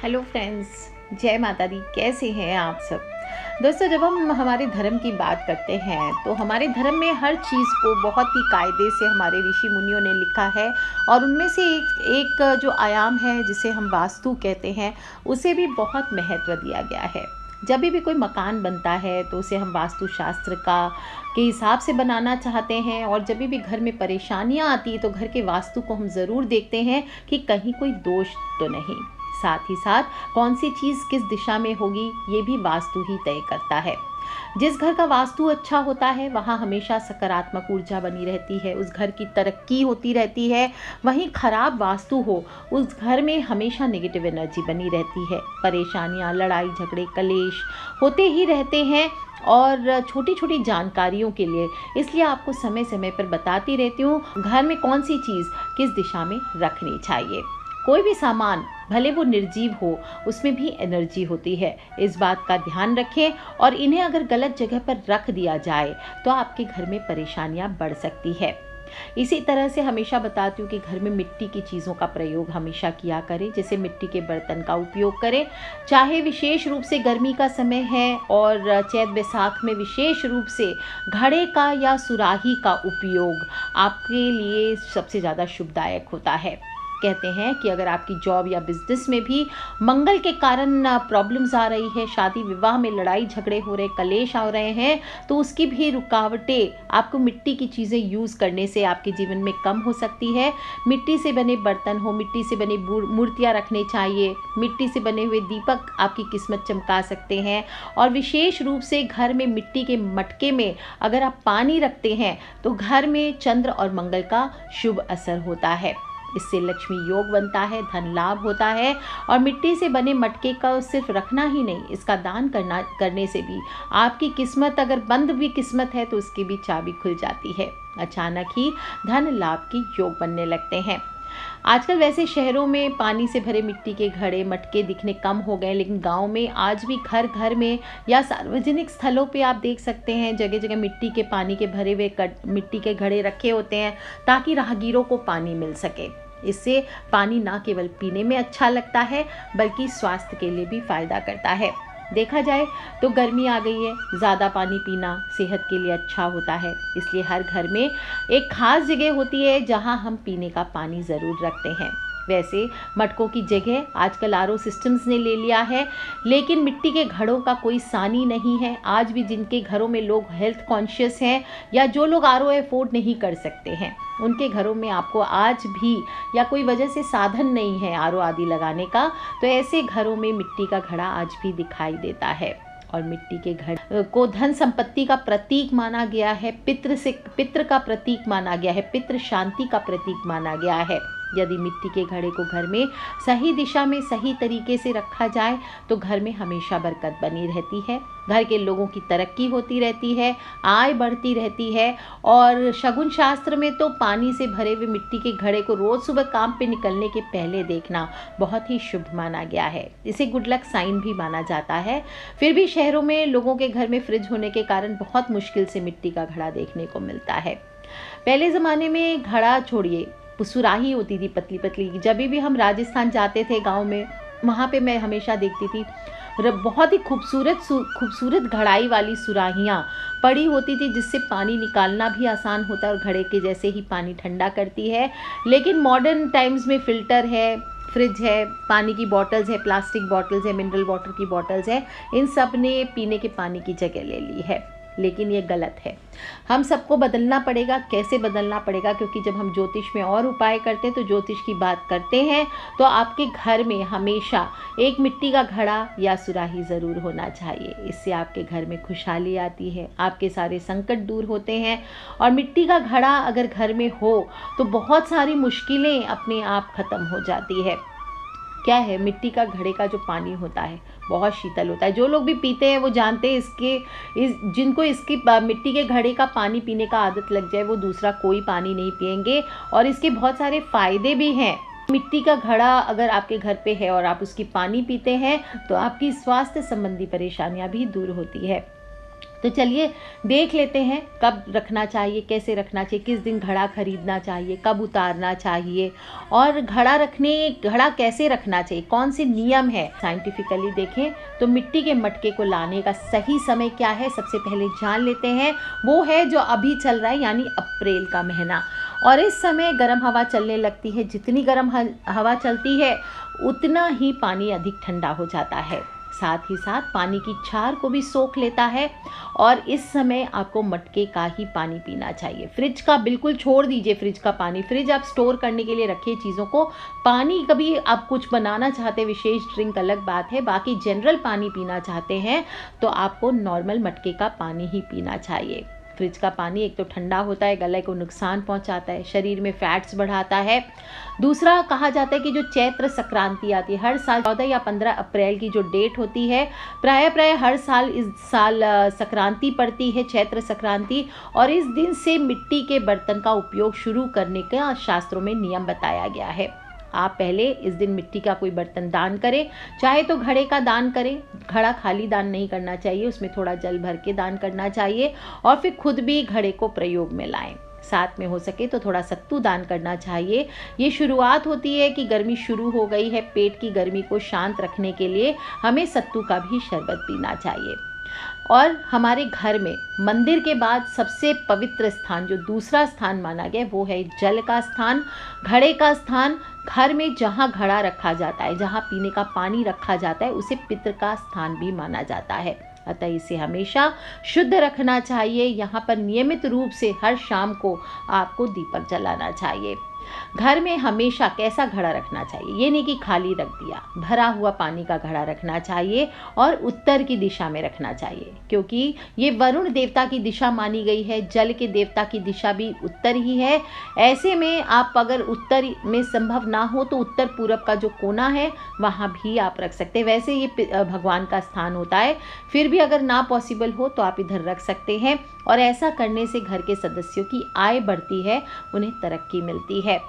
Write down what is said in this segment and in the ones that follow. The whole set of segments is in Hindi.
हेलो फ्रेंड्स, जय माता दी। कैसे हैं आप सब दोस्तों। जब हम हमारे धर्म की बात करते हैं तो हमारे धर्म में हर चीज़ को बहुत ही कायदे से हमारे ऋषि मुनियों ने लिखा है और उनमें से एक जो आयाम है जिसे हम वास्तु कहते हैं उसे भी बहुत महत्व दिया गया है। जब भी कोई मकान बनता है तो उसे हम वास्तु शास्त्र का के हिसाब से बनाना चाहते हैं और जब भी घर में परेशानियां आती है तो घर के वास्तु को हम ज़रूर देखते हैं कि कहीं कोई दोष तो नहीं। साथ ही साथ कौन सी चीज़ किस दिशा में होगी ये भी वास्तु ही तय करता है। जिस घर का वास्तु अच्छा होता है वहाँ हमेशा सकारात्मक ऊर्जा बनी रहती है, उस घर की तरक्की होती रहती है। वहीं खराब वास्तु हो उस घर में हमेशा नेगेटिव एनर्जी बनी रहती है। परेशानियाँ, लड़ाई झगड़े, कलेश होते ही रहते हैं। और छोटी छोटी जानकारियों के लिए इसलिए आपको समय समय पर बताती रहती हूँ घर में कौन सी चीज़ किस दिशा में रखनी चाहिए। कोई भी सामान भले वो निर्जीव हो उसमें भी एनर्जी होती है, इस बात का ध्यान रखें। और इन्हें अगर गलत जगह पर रख दिया जाए तो आपके घर में परेशानियां बढ़ सकती है। इसी तरह से हमेशा बताती हूँ कि घर में मिट्टी की चीज़ों का प्रयोग हमेशा किया करें, जैसे मिट्टी के बर्तन का उपयोग करें। चाहे विशेष रूप से गर्मी का समय है और चैत बैसाख में विशेष रूप से घड़े का या सुराही का उपयोग आपके लिए सबसे ज़्यादा शुभदायक होता है। कहते हैं कि अगर आपकी जॉब या बिजनेस में भी मंगल के कारण प्रॉब्लम्स आ रही है, शादी विवाह में लड़ाई झगड़े हो रहे, कलेश आ रहे हैं, तो उसकी भी रुकावटें आपको मिट्टी की चीज़ें यूज़ करने से आपके जीवन में कम हो सकती है। मिट्टी से बने बर्तन हो, मिट्टी से बनी मूर्तियाँ रखनी चाहिए। मिट्टी से बने हुए दीपक आपकी किस्मत चमका सकते हैं। और विशेष रूप से घर में मिट्टी के मटके में अगर आप पानी रखते हैं तो घर में चंद्र और मंगल का शुभ असर होता है। इससे लक्ष्मी योग बनता है, धन लाभ होता है। और मिट्टी से बने मटके का सिर्फ रखना ही नहीं, इसका दान करने से भी आपकी किस्मत, अगर बंद भी किस्मत है तो उसकी भी चाबी खुल जाती है। अचानक ही धन लाभ की योग बनने लगते हैं। आजकल वैसे शहरों में पानी से भरे मिट्टी के घड़े मटके दिखने कम हो गए, लेकिन गांव में आज भी घर घर में या सार्वजनिक स्थलों पे आप देख सकते हैं जगह जगह मिट्टी के पानी के भरे हुए मिट्टी के घड़े रखे होते हैं ताकि राहगीरों को पानी मिल सके। इससे पानी ना केवल पीने में अच्छा लगता है बल्कि स्वास्थ्य के लिए भी फायदा करता है। देखा जाए तो गर्मी आ गई है, ज़्यादा पानी पीना सेहत के लिए अच्छा होता है। इसलिए हर घर में एक खास जगह होती है जहां हम पीने का पानी ज़रूर रखते हैं। वैसे मटकों की जगह आजकल आरओ सिस्टम्स ने ले लिया है, लेकिन मिट्टी के घड़ों का कोई सानी नहीं है। आज भी जिनके घरों में लोग हेल्थ कॉन्शियस हैं या जो लोग आरओ अफोर्ड नहीं कर सकते हैं उनके घरों में आपको आज भी या कोई वजह से साधन नहीं है आरओ आदि लगाने का, तो ऐसे घरों में मिट्टी का घड़ा आज भी दिखाई देता है। और मिट्टी के घड़े को धन संपत्ति का प्रतीक माना गया है, पितृ का प्रतीक माना गया है, पितृ शांति का प्रतीक माना गया है। यदि मिट्टी के घड़े को घर में सही दिशा में सही तरीके से रखा जाए तो घर में हमेशा बरकत बनी रहती है, घर के लोगों की तरक्की होती रहती है, आय बढ़ती रहती है। और शगुन शास्त्र में तो पानी से भरे हुए मिट्टी के घड़े को रोज सुबह काम पे निकलने के पहले देखना बहुत ही शुभ माना गया है। इसे गुड लक साइन भी माना जाता है। फिर भी शहरों में लोगों के घर में फ्रिज होने के कारण बहुत मुश्किल से मिट्टी का घड़ा देखने को मिलता है। पहले ज़माने में घड़ा छोड़िए, सुराही होती थी पतली पतली। जब भी हम राजस्थान जाते थे गांव में, वहाँ पे मैं हमेशा देखती थी बहुत ही खूबसूरत घड़ाई वाली सुराहियाँ पड़ी होती थी जिससे पानी निकालना भी आसान होता है और घड़े के जैसे ही पानी ठंडा करती है। लेकिन मॉडर्न टाइम्स में फ़िल्टर है, फ्रिज है, पानी की बॉटल्स है, प्लास्टिक बॉटल्स है, मिनरल वाटर की बॉटल्स है, इन सब ने पीने के पानी की जगह ले ली है। लेकिन ये गलत है। हम सबको बदलना पड़ेगा। कैसे बदलना पड़ेगा? क्योंकि जब हम ज्योतिष में और उपाय करते हैं तो ज्योतिष की बात करते हैं तो आपके घर में हमेशा एक मिट्टी का घड़ा या सुराही ज़रूर होना चाहिए। इससे आपके घर में खुशहाली आती है, आपके सारे संकट दूर होते हैं। और मिट्टी का घड़ा अगर घर में हो तो बहुत सारी मुश्किलें अपने आप ख़त्म हो जाती है। क्या है, मिट्टी का घड़े का जो पानी होता है बहुत शीतल होता है। जो लोग भी पीते हैं वो जानते हैं जिनको इसकी मिट्टी के घड़े का पानी पीने का आदत लग जाए वो दूसरा कोई पानी नहीं पिएंगे। और इसके बहुत सारे फ़ायदे भी हैं। मिट्टी का घड़ा अगर आपके घर पे है और आप उसकी पानी पीते हैं तो आपकी स्वास्थ्य संबंधी परेशानियां भी दूर होती है। तो चलिए देख लेते हैं कब रखना चाहिए, कैसे रखना चाहिए, किस दिन घड़ा खरीदना चाहिए, कब उतारना चाहिए और घड़ा कैसे रखना चाहिए, कौन से नियम है। साइंटिफिकली देखें तो मिट्टी के मटके को लाने का सही समय क्या है, सबसे पहले जान लेते हैं। वो है जो अभी चल रहा है, यानी अप्रैल का महीना। और इस समय गर्म हवा चलने लगती है। जितनी गर्म हवा चलती है उतना ही पानी अधिक ठंडा हो जाता है, साथ ही साथ पानी की क्षार को भी सोख लेता है। और इस समय आपको मटके का ही पानी पीना चाहिए। फ्रिज का बिल्कुल छोड़ दीजिए, फ्रिज का पानी। फ्रिज आप स्टोर करने के लिए रखिए चीज़ों को। पानी कभी आप कुछ बनाना चाहते हैं, विशेष ड्रिंक अलग बात है, बाकी जनरल पानी पीना चाहते हैं तो आपको नॉर्मल मटके का पानी ही पीना चाहिए। फ्रिज का पानी एक तो ठंडा होता है, गले को नुकसान पहुंचाता है, शरीर में फैट्स बढ़ाता है। दूसरा, कहा जाता है कि जो चैत्र संक्रांति आती है हर साल 14 या 15 अप्रैल की जो डेट होती है, प्राय हर साल इस साल संक्रांति पड़ती है, चैत्र संक्रांति। और इस दिन से मिट्टी के बर्तन का उपयोग शुरू करने का शास्त्रों में नियम बताया गया है। आप पहले इस दिन मिट्टी का कोई बर्तन दान करें, चाहे तो घड़े का दान करें। घड़ा खाली दान नहीं करना चाहिए, उसमें थोड़ा जल भर के दान करना चाहिए और फिर खुद भी घड़े को प्रयोग में लाएं। साथ में हो सके तो थोड़ा सत्तू दान करना चाहिए। ये शुरुआत होती है कि गर्मी शुरू हो गई है, पेट की गर्मी को शांत रखने के लिए हमें सत्तू का भी शरबत पीना चाहिए। और हमारे घर में मंदिर के बाद सबसे पवित्र स्थान, जो दूसरा स्थान माना गया, वो है जल का स्थान, घड़े का स्थान। घर में जहाँ घड़ा रखा जाता है, जहाँ पीने का पानी रखा जाता है, उसे पितृ का स्थान भी माना जाता है। अतः इसे हमेशा शुद्ध रखना चाहिए। यहाँ पर नियमित रूप से हर शाम को आपको दीपक जलाना चाहिए। घर में हमेशा कैसा घड़ा रखना चाहिए, ये नहीं कि खाली रख दिया, भरा हुआ पानी का घड़ा रखना चाहिए और उत्तर की दिशा में रखना चाहिए, क्योंकि ये वरुण देवता की दिशा मानी गई है। जल के देवता की दिशा भी उत्तर ही है। ऐसे में आप अगर उत्तर में संभव ना हो तो उत्तर पूरब का जो कोना है वहाँ भी आप रख सकते हैं। वैसे ये भगवान का स्थान होता है, फिर भी अगर ना पॉसिबल हो तो आप इधर रख सकते हैं। और ऐसा करने से घर के सदस्यों की आय बढ़ती है, उन्हें तरक्की मिलती है।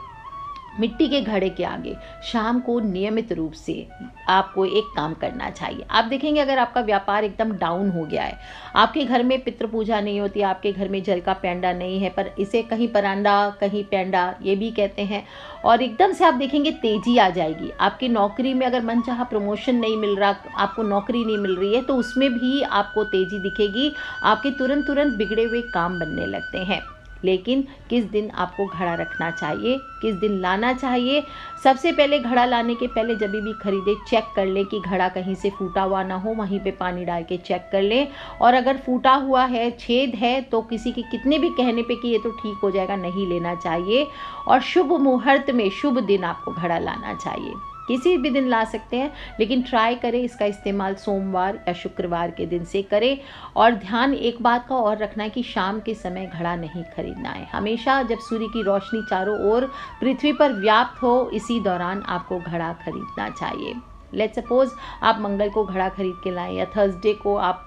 मिट्टी के घड़े के आगे शाम को नियमित रूप से आपको एक काम करना चाहिए। आप देखेंगे अगर आपका व्यापार एकदम डाउन हो गया है, आपके घर में पितृ पूजा नहीं होती, आपके घर में जल का पैंडा नहीं है, पर इसे कहीं परांडा कहीं पैंडा ये भी कहते हैं, और एकदम से आप देखेंगे तेजी आ जाएगी। आपकी नौकरी में अगर मनचाहा प्रमोशन नहीं मिल रहा, आपको नौकरी नहीं मिल रही है, तो उसमें भी आपको तेजी दिखेगी। आपके तुरंत बिगड़े हुए काम बनने लगते हैं। लेकिन किस दिन आपको घड़ा रखना चाहिए, किस दिन लाना चाहिए, सबसे पहले घड़ा लाने के पहले जब भी खरीदे चेक कर लें कि घड़ा कहीं से फूटा हुआ ना हो, वहीं पे पानी डाल के चेक कर लें। और अगर फूटा हुआ है, छेद है, तो किसी के कितने भी कहने पे कि ये तो ठीक हो जाएगा, नहीं लेना चाहिए। और शुभ मुहूर्त में शुभ दिन आपको घड़ा लाना चाहिए। किसी भी दिन ला सकते हैं, लेकिन ट्राई करें इसका इस्तेमाल सोमवार या शुक्रवार के दिन से करें। और ध्यान एक बात का और रखना है कि शाम के समय घड़ा नहीं खरीदना है। हमेशा जब सूर्य की रोशनी चारों ओर पृथ्वी पर व्याप्त हो, इसी दौरान आपको घड़ा खरीदना चाहिए। लेट्स सपोज आप मंगल को घड़ा खरीद के लाएं या थर्सडे को आप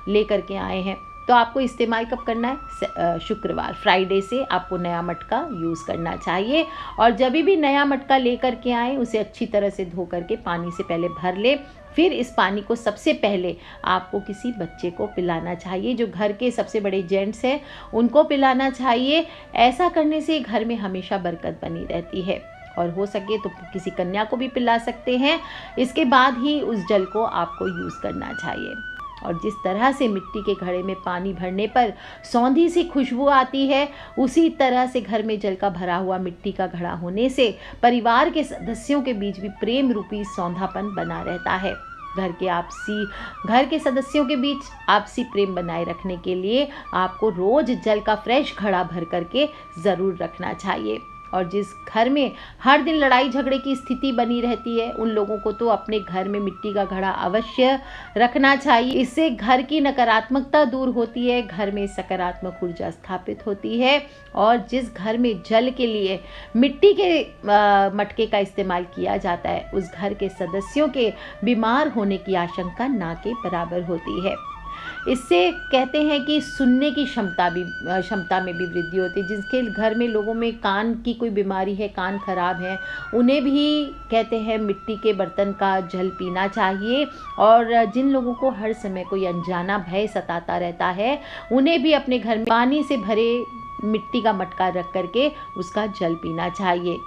ले करके आए हैं, तो आपको इस्तेमाल कब करना है? शुक्रवार, फ्राइडे से आपको नया मटका यूज़ करना चाहिए। और जब भी नया मटका लेकर के आए, उसे अच्छी तरह से धो करके पानी से पहले भर ले। फिर इस पानी को सबसे पहले आपको किसी बच्चे को पिलाना चाहिए, जो घर के सबसे बड़े जेंट्स हैं उनको पिलाना चाहिए। ऐसा करने से घर में हमेशा बरकत बनी रहती है। और हो सके तो किसी कन्या को भी पिला सकते हैं। इसके बाद ही उस जल को आपको यूज़ करना चाहिए। और जिस तरह से मिट्टी के घड़े में पानी भरने पर सौंधी सी खुशबू आती है, उसी तरह से घर में जल का भरा हुआ मिट्टी का घड़ा होने से परिवार के सदस्यों के बीच भी प्रेम रूपी सौंधापन बना रहता है। घर के सदस्यों के बीच आपसी प्रेम बनाए रखने के लिए आपको रोज जल का फ्रेश घड़ा भर करके ज़रूर रखना चाहिए। और जिस घर में हर दिन लड़ाई झगड़े की स्थिति बनी रहती है, उन लोगों को तो अपने घर में मिट्टी का घड़ा अवश्य रखना चाहिए। इससे घर की नकारात्मकता दूर होती है, घर में सकारात्मक ऊर्जा स्थापित होती है। और जिस घर में जल के लिए मिट्टी के मटके का इस्तेमाल किया जाता है, उस घर के सदस्यों के बीमार होने की आशंका ना के बराबर होती है। इससे कहते हैं कि सुनने की क्षमता में भी वृद्धि होती है। जिसके घर में लोगों में कान की कोई बीमारी है, कान खराब है, उन्हें भी कहते हैं मिट्टी के बर्तन का जल पीना चाहिए। और जिन लोगों को हर समय कोई अनजाना भय सताता रहता है, उन्हें भी अपने घर में पानी से भरे मिट्टी का मटका रख करके उसका जल पीना चाहिए।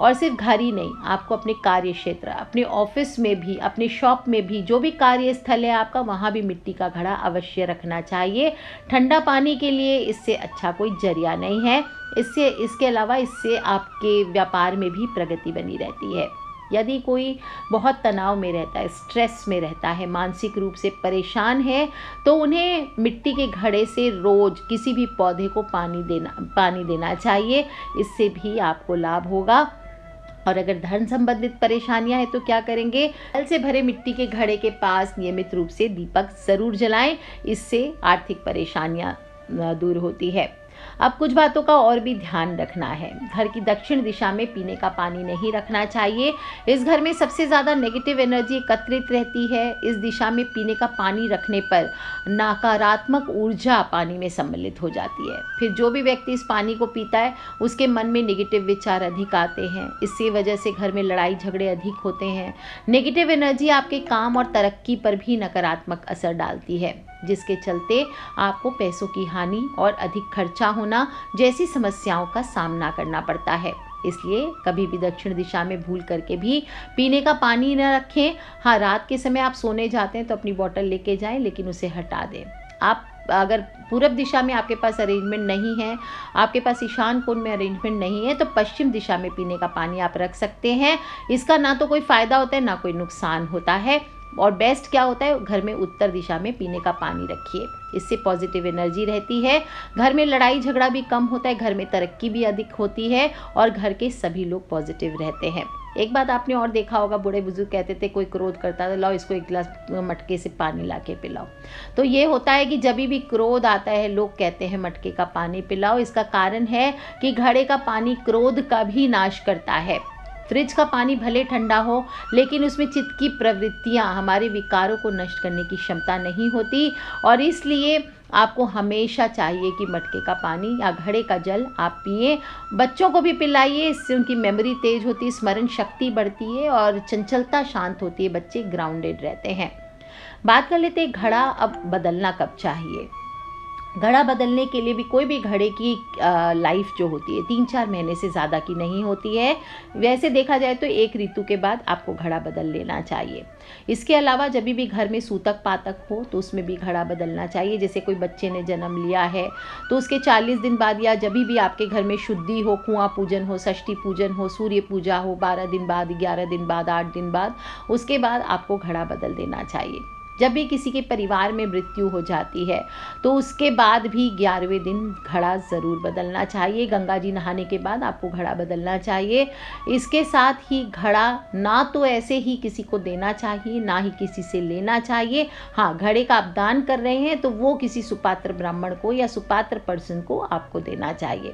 और सिर्फ घर ही नहीं, आपको अपने कार्य क्षेत्र, अपने ऑफिस में भी, अपने शॉप में भी, जो भी कार्यस्थल है आपका, वहाँ भी मिट्टी का घड़ा अवश्य रखना चाहिए। ठंडा पानी के लिए इससे अच्छा कोई जरिया नहीं है। इसके अलावा इससे आपके व्यापार में भी प्रगति बनी रहती है। यदि कोई बहुत तनाव में रहता है, स्ट्रेस में रहता है, मानसिक रूप से परेशान है, तो उन्हें मिट्टी के घड़े से रोज़ किसी भी पौधे को पानी देना चाहिए। इससे भी आपको लाभ होगा। और अगर धन संबंधित परेशानियां हैं तो क्या करेंगे? जल से भरे मिट्टी के घड़े के पास नियमित रूप से दीपक ज़रूर जलाएं। इससे आर्थिक परेशानियां दूर होती है। अब कुछ बातों का और भी ध्यान रखना है। घर की दक्षिण दिशा में पीने का पानी नहीं रखना चाहिए। इस घर में सबसे ज़्यादा नेगेटिव एनर्जी एकत्रित रहती है। इस दिशा में पीने का पानी रखने पर नकारात्मक ऊर्जा पानी में सम्मिलित हो जाती है। फिर जो भी व्यक्ति इस पानी को पीता है, उसके मन में नेगेटिव विचार अधिक आते हैं। इससे वजह से घर में लड़ाई झगड़े अधिक होते हैं। नेगेटिव एनर्जी आपके काम और तरक्की पर भी नकारात्मक असर डालती है, जिसके चलते आपको पैसों की हानि और अधिक खर्चा होना जैसी समस्याओं का सामना करना पड़ता है। इसलिए कभी भी दक्षिण दिशा में भूल करके भी पीने का पानी न रखें। हाँ, रात के समय आप सोने जाते हैं तो अपनी बोतल लेके जाएं, लेकिन उसे हटा दें। आप अगर पूरब दिशा में आपके पास अरेंजमेंट नहीं है, आपके पास ईशान कोण में अरेंजमेंट नहीं है, तो पश्चिम दिशा में पीने का पानी आप रख सकते हैं। इसका ना तो कोई फ़ायदा होता है, ना कोई नुकसान होता है। और बेस्ट क्या होता है, घर में उत्तर दिशा में पीने का पानी रखिए। इससे पॉजिटिव एनर्जी रहती है। घर में लड़ाई झगड़ा भी कम होता है, घर में तरक्की भी अधिक होती है और घर के सभी लोग पॉजिटिव रहते हैं। एक बात आपने और देखा होगा, बूढ़े बुजुर्ग कहते थे कोई क्रोध करता था, लाओ इसको एक गिलास मटके से पानी ला के पिलाओ। तो ये होता है कि जब भी क्रोध आता है, लोग कहते हैं मटके का पानी पिलाओ। इसका कारण है कि घड़े का पानी क्रोध का भी नाश करता है। फ्रिज का पानी भले ठंडा हो, लेकिन उसमें चित्त की प्रवृत्तियां, हमारे विकारों को नष्ट करने की क्षमता नहीं होती। और इसलिए आपको हमेशा चाहिए कि मटके का पानी या घड़े का जल आप पिएं। बच्चों को भी पिलाइए, इससे उनकी मेमोरी तेज होती है, स्मरण शक्ति बढ़ती है और चंचलता शांत होती है। बच्चे ग्राउंडेड रहते हैं। बात कर लेते हैं घड़ा अब बदलना कब चाहिए। घड़ा बदलने के लिए भी कोई भी घड़े की लाइफ जो होती है 3-4 महीने से ज़्यादा की नहीं होती है। वैसे देखा जाए तो एक ऋतु के बाद आपको घड़ा बदल लेना चाहिए। इसके अलावा जब भी घर में सूतक पातक हो तो उसमें भी घड़ा बदलना चाहिए। जैसे कोई बच्चे ने जन्म लिया है तो उसके 40 दिन बाद, या जब भी आपके घर में शुद्धि हो, कुआं पूजन हो, षष्ठी पूजन हो, सूर्य पूजा हो, 12 दिन बाद, 11 दिन बाद, 8 दिन बाद, उसके बाद आपको घड़ा बदल देना चाहिए। जब भी किसी के परिवार में मृत्यु हो जाती है तो उसके बाद भी 11वें दिन घड़ा ज़रूर बदलना चाहिए। गंगा जी नहाने के बाद आपको घड़ा बदलना चाहिए। इसके साथ ही घड़ा ना तो ऐसे ही किसी को देना चाहिए, ना ही किसी से लेना चाहिए। हाँ, घड़े का आप दान कर रहे हैं तो वो किसी सुपात्र ब्राह्मण को या सुपात्र पर्सन को आपको देना चाहिए।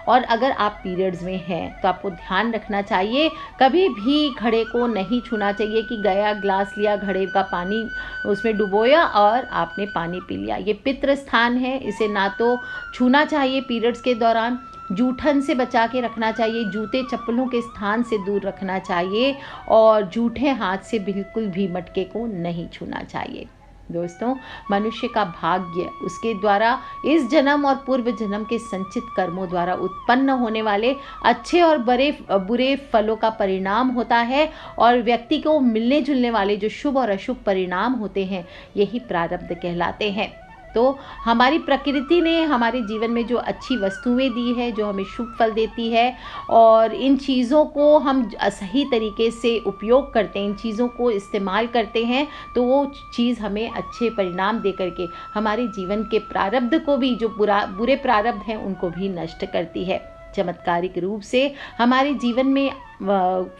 और अगर आप पीरियड्स में हैं तो आपको ध्यान रखना चाहिए, कभी भी घड़े को नहीं छूना चाहिए कि गया ग्लास लिया, घड़े का पानी उसमें डुबोया और आपने पानी पी लिया। ये पितृ स्थान है, इसे ना तो छूना चाहिए पीरियड्स के दौरान। जूठन से बचा के रखना चाहिए, जूते चप्पलों के स्थान से दूर रखना चाहिए और जूठे हाथ से बिल्कुल भी मटके को नहीं छूना चाहिए। दोस्तों, मनुष्य का भाग्य उसके द्वारा इस जन्म और पूर्व जन्म के संचित कर्मों द्वारा उत्पन्न होने वाले अच्छे और बुरे फलों का परिणाम होता है। और व्यक्ति को मिलने जुलने वाले जो शुभ और अशुभ परिणाम होते हैं, यही प्रारब्ध कहलाते हैं। तो हमारी प्रकृति ने हमारे जीवन में जो अच्छी वस्तुएं दी है, जो हमें शुभ फल देती है, और इन चीज़ों को हम सही तरीके से उपयोग करते हैं, इन चीज़ों को इस्तेमाल करते हैं, तो वो चीज़ हमें अच्छे परिणाम दे करके हमारे जीवन के प्रारब्ध को भी, जो बुरे प्रारब्ध हैं, उनको भी नष्ट करती है। चमत्कारिक रूप से हमारे जीवन में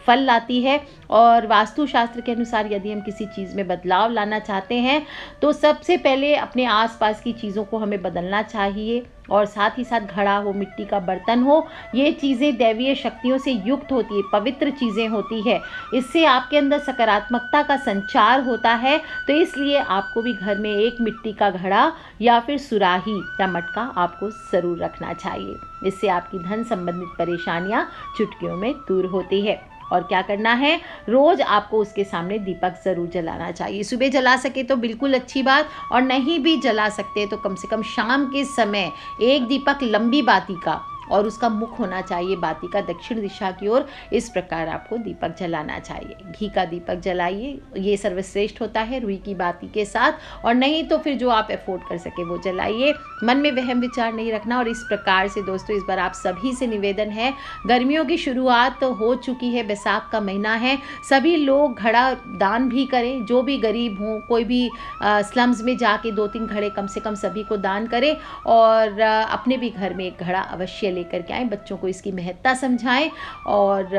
फल लाती है। और वास्तुशास्त्र के अनुसार यदि हम किसी चीज़ में बदलाव लाना चाहते हैं तो सबसे पहले अपने आसपास की चीज़ों को हमें बदलना चाहिए। और साथ ही साथ घड़ा हो, मिट्टी का बर्तन हो, ये चीज़ें दैवीय शक्तियों से युक्त होती है, पवित्र चीज़ें होती है। इससे आपके अंदर सकारात्मकता का संचार होता है। तो इसलिए आपको भी घर में एक मिट्टी का घड़ा या फिर सुराही या मटका आपको ज़रूर रखना चाहिए। इससे आपकी धन संबंधित परेशानियाँ चुटकियों में दूर होती है। और क्या करना है, रोज़ आपको उसके सामने दीपक ज़रूर जलाना चाहिए। सुबह जला सके तो बिल्कुल अच्छी बात, और नहीं भी जला सकते तो कम से कम शाम के समय एक दीपक लंबी बाती का, और उसका मुख होना चाहिए बाती का दक्षिण दिशा की ओर। इस प्रकार आपको दीपक जलाना चाहिए। घी का दीपक जलाइए, ये सर्वश्रेष्ठ होता है रुई की बाती के साथ, और नहीं तो फिर जो आप अफोर्ड कर सके वो जलाइए। मन में वहम विचार नहीं रखना। और इस प्रकार से दोस्तों इस बार आप सभी से निवेदन है, गर्मियों की शुरुआत हो चुकी है, बैसाख का महीना है, सभी लोग घड़ा दान भी करें। जो भी गरीब हों, कोई भी स्लम्स में जाके 2-3 घड़े कम से कम सभी को दान करें, और अपने भी घर में एक घड़ा अवश्य लेकर के आएँ। बच्चों को इसकी महत्ता समझाएं, और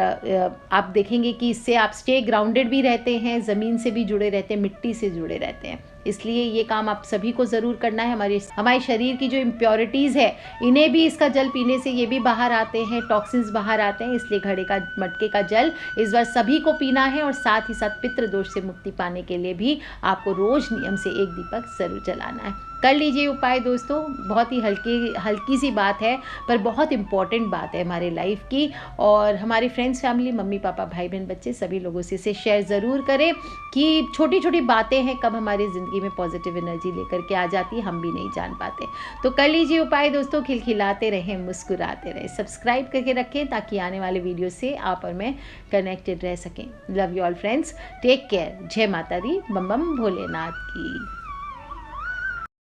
आप देखेंगे कि इससे आप स्टे ग्राउंडेड भी रहते हैं, ज़मीन से भी जुड़े रहते हैं, मिट्टी से जुड़े रहते हैं। इसलिए ये काम आप सभी को ज़रूर करना है। हमारे शरीर की जो इम्प्योरिटीज़ है, इन्हें भी इसका जल पीने से ये भी बाहर आते हैं, टॉक्सिन्स बाहर आते हैं। इसलिए घड़े का, मटके का जल इस बार सभी को पीना है। और साथ ही साथ पितृ दोष से मुक्ति पाने के लिए भी आपको रोज़ नियम से एक दीपक ज़रूर जलाना है। कर लीजिए उपाय दोस्तों। बहुत ही हल्की सी बात है, पर बहुत इम्पॉर्टेंट बात है हमारे लाइफ की। और हमारे फ्रेंड्स, फैमिली, मम्मी पापा, भाई बहन, बच्चे, सभी लोगों से इसे शेयर ज़रूर करें कि छोटी छोटी बातें हैं, कब हमारी ज़िंदगी में पॉजिटिव एनर्जी लेकर के आ जाती है, हम भी नहीं जान पाते। तो कर लीजिए उपाय दोस्तों। खिलखिलाते रहें, मुस्कुराते रहें, सब्सक्राइब करके रखें ताकि आने वाले वीडियो से आप और मैं कनेक्टेड रह सकें। Love you all friends, take care. जय माता दी, बम बम भोलेनाथ की।